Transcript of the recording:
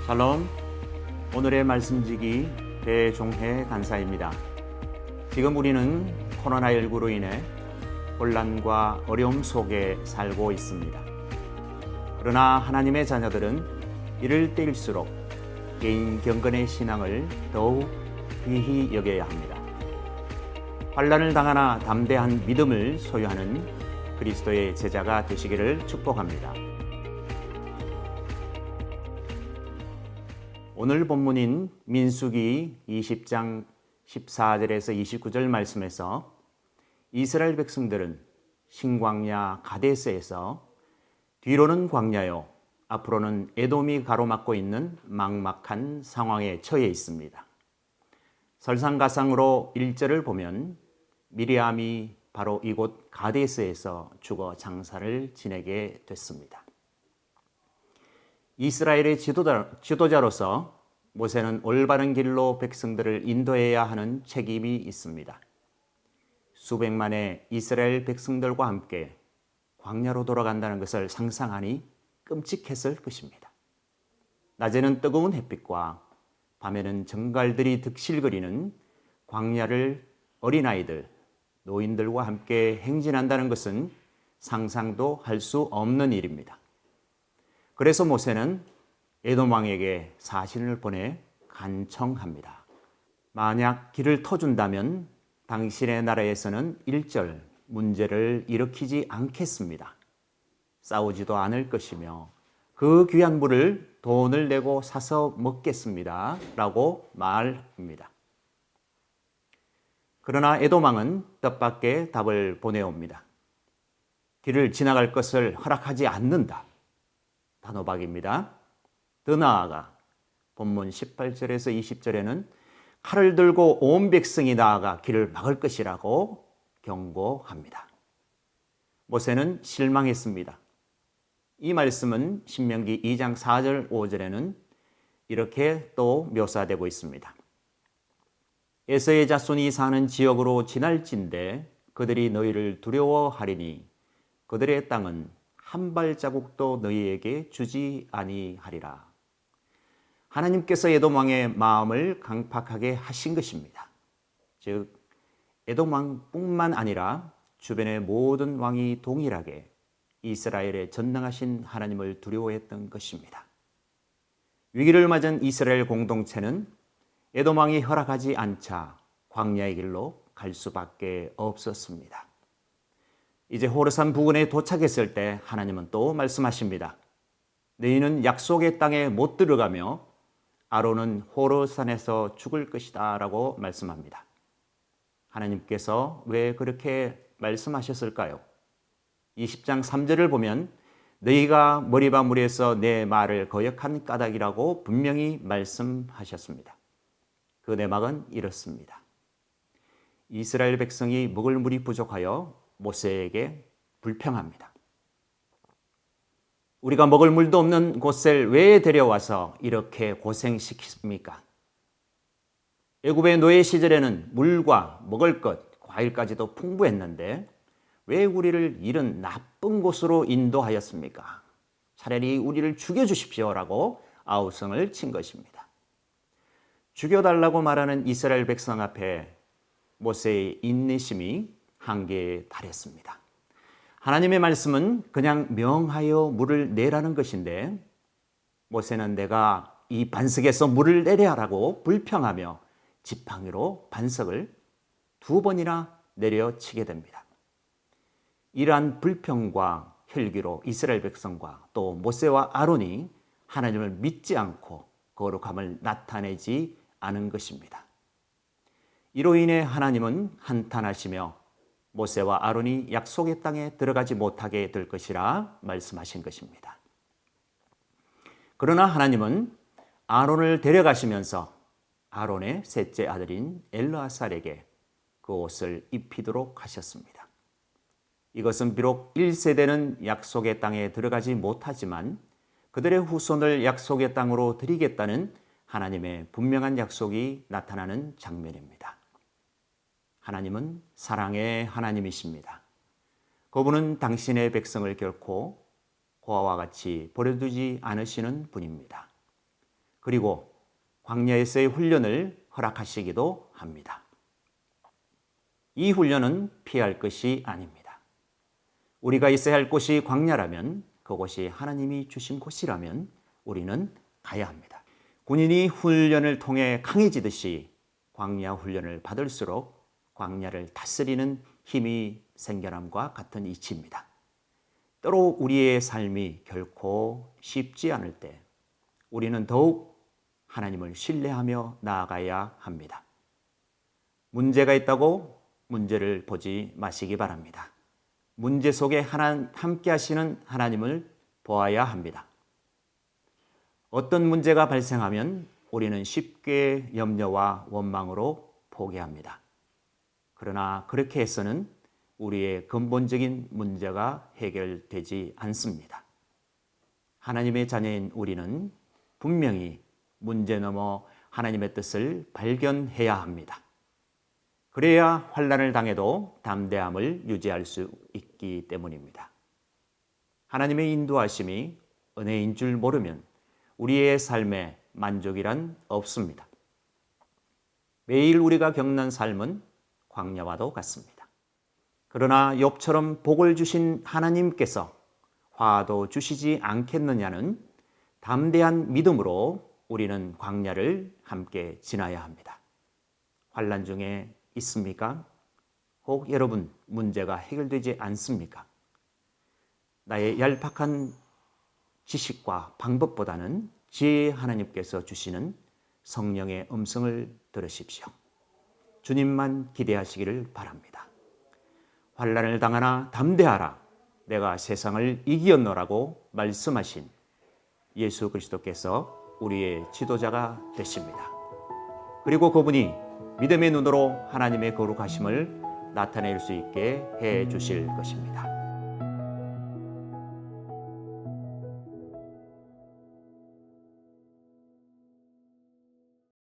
샬롬, 오늘의 말씀지기 배종혜 간사입니다. 지금 우리는 코로나19로 인해 혼란과 어려움 속에 살고 있습니다. 그러나 하나님의 자녀들은 이럴 때일수록 개인 경건의 신앙을 더욱 귀히 여겨야 합니다. 환난을 당하나 담대한 믿음을 소유하는 그리스도의 제자가 되시기를 축복합니다. 오늘 본문인 민수기 20장 14절에서 29절 말씀에서 이스라엘 백성들은 신광야 가데스에서 뒤로는 광야요, 앞으로는 에돔이 가로막고 있는 막막한 상황에 처해 있습니다. 설상가상으로 1절을 보면 미리암이 바로 이곳 가데스에서 죽어 장사를 지내게 됐습니다. 이스라엘의 지도자로서 모세는 올바른 길로 백성들을 인도해야 하는 책임이 있습니다. 수백만의 이스라엘 백성들과 함께 광야로 돌아간다는 것을 상상하니 끔찍했을 것입니다. 낮에는 뜨거운 햇빛과 밤에는 정갈들이 득실거리는 광야를 어린아이들, 노인들과 함께 행진한다는 것은 상상도 할 수 없는 일입니다. 그래서 모세는 에돔 왕에게 사신을 보내 간청합니다. 만약 길을 터준다면 당신의 나라에서는 일절 문제를 일으키지 않겠습니다. 싸우지도 않을 것이며 그 귀한 물을 돈을 내고 사서 먹겠습니다. 라고 말합니다. 그러나 에돔 왕은 뜻밖의 답을 보내옵니다. 길을 지나갈 것을 허락하지 않는다. 단호박입니다. 더 나아가 본문 18절에서 20절에는 칼을 들고 온 백성이 나아가 길을 막을 것이라고 경고합니다. 모세는 실망했습니다. 이 말씀은 신명기 2장 4절 5절에는 이렇게 또 묘사되고 있습니다. 에서의 자손이 사는 지역으로 지날진대 그들이 너희를 두려워하리니 그들의 땅은 한 발자국도 너희에게 주지 아니하리라. 하나님께서 에돔 왕의 마음을 강팍하게 하신 것입니다. 즉 에돔 왕뿐만 아니라 주변의 모든 왕이 동일하게 이스라엘의 전능하신 하나님을 두려워했던 것입니다. 위기를 맞은 이스라엘 공동체는 에돔 왕이 허락하지 않자 광야의 길로 갈 수밖에 없었습니다. 이제 호르산 부근에 도착했을 때 하나님은 또 말씀하십니다. 너희는 약속의 땅에 못 들어가며 아론은 호르산에서 죽을 것이다 라고 말씀합니다. 하나님께서 왜 그렇게 말씀하셨을까요? 20장 3절을 보면 너희가 머리바 무리에서 내 말을 거역한 까닭이라고 분명히 말씀하셨습니다. 그 내막은 이렇습니다. 이스라엘 백성이 먹을 물이 부족하여 모세에게 불평합니다. 우리가 먹을 물도 없는 곳을 왜 데려와서 이렇게 고생시킵니까? 애굽의 노예 시절에는 물과 먹을 것, 과일까지도 풍부했는데 왜 우리를 이런 나쁜 곳으로 인도하였습니까? 차라리 우리를 죽여주십시오라고 아우성을 친 것입니다. 죽여달라고 말하는 이스라엘 백성 앞에 모세의 인내심이 한계에 달했습니다. 하나님의 말씀은 그냥 명하여 물을 내라는 것인데 모세는 내가 이 반석에서 물을 내려라고 불평하며 지팡이로 반석을 2번이나 내려치게 됩니다. 이러한 불평과 혈기로 이스라엘 백성과 또 모세와 아론이 하나님을 믿지 않고 거룩함을 나타내지 않은 것입니다. 이로 인해 하나님은 한탄하시며 모세와 아론이 약속의 땅에 들어가지 못하게 될 것이라 말씀하신 것입니다. 그러나 하나님은 아론을 데려가시면서 아론의 셋째 아들인 엘르아살에게 그 옷을 입히도록 하셨습니다. 이것은 비록 1세대는 약속의 땅에 들어가지 못하지만 그들의 후손을 약속의 땅으로 드리겠다는 하나님의 분명한 약속이 나타나는 장면입니다. 하나님은 사랑의 하나님이십니다. 그분은 당신의 백성을 결코 고아와 같이 버려두지 않으시는 분입니다. 그리고 광야에서의 훈련을 허락하시기도 합니다. 이 훈련은 피할 것이 아닙니다. 우리가 있어야 할 곳이 광야라면, 그곳이 하나님이 주신 곳이라면 우리는 가야 합니다. 군인이 훈련을 통해 강해지듯이 광야 훈련을 받을수록 광야를 다스리는 힘이 생겨남과 같은 이치입니다. 때로 우리의 삶이 결코 쉽지 않을 때 우리는 더욱 하나님을 신뢰하며 나아가야 합니다. 문제가 있다고 문제를 보지 마시기 바랍니다. 문제 속에 함께 하시는 하나님을 보아야 합니다. 어떤 문제가 발생하면 우리는 쉽게 염려와 원망으로 포기합니다. 그러나 그렇게 해서는 우리의 근본적인 문제가 해결되지 않습니다. 하나님의 자녀인 우리는 분명히 문제 넘어 하나님의 뜻을 발견해야 합니다. 그래야 환난을 당해도 담대함을 유지할 수 있기 때문입니다. 하나님의 인도하심이 은혜인 줄 모르면 우리의 삶에 만족이란 없습니다. 매일 우리가 겪는 삶은 광야와도 같습니다. 그러나 욥처럼 복을 주신 하나님께서 화도 주시지 않겠느냐는 담대한 믿음으로 우리는 광야를 함께 지나야 합니다. 환난 중에 있습니까? 혹 여러분 문제가 해결되지 않습니까? 나의 얄팍한 지식과 방법보다는 지혜의 하나님께서 주시는 성령의 음성을 들으십시오. 주님만 기대하시기를 바랍니다. 환난을 당하나 담대하라. 내가 세상을 이기었노라고 말씀하신 예수 그리스도께서 우리의 지도자가 되십니다. 그리고 그분이 믿음의 눈으로 하나님의 거룩하심을 나타낼 수 있게 해 주실 것입니다.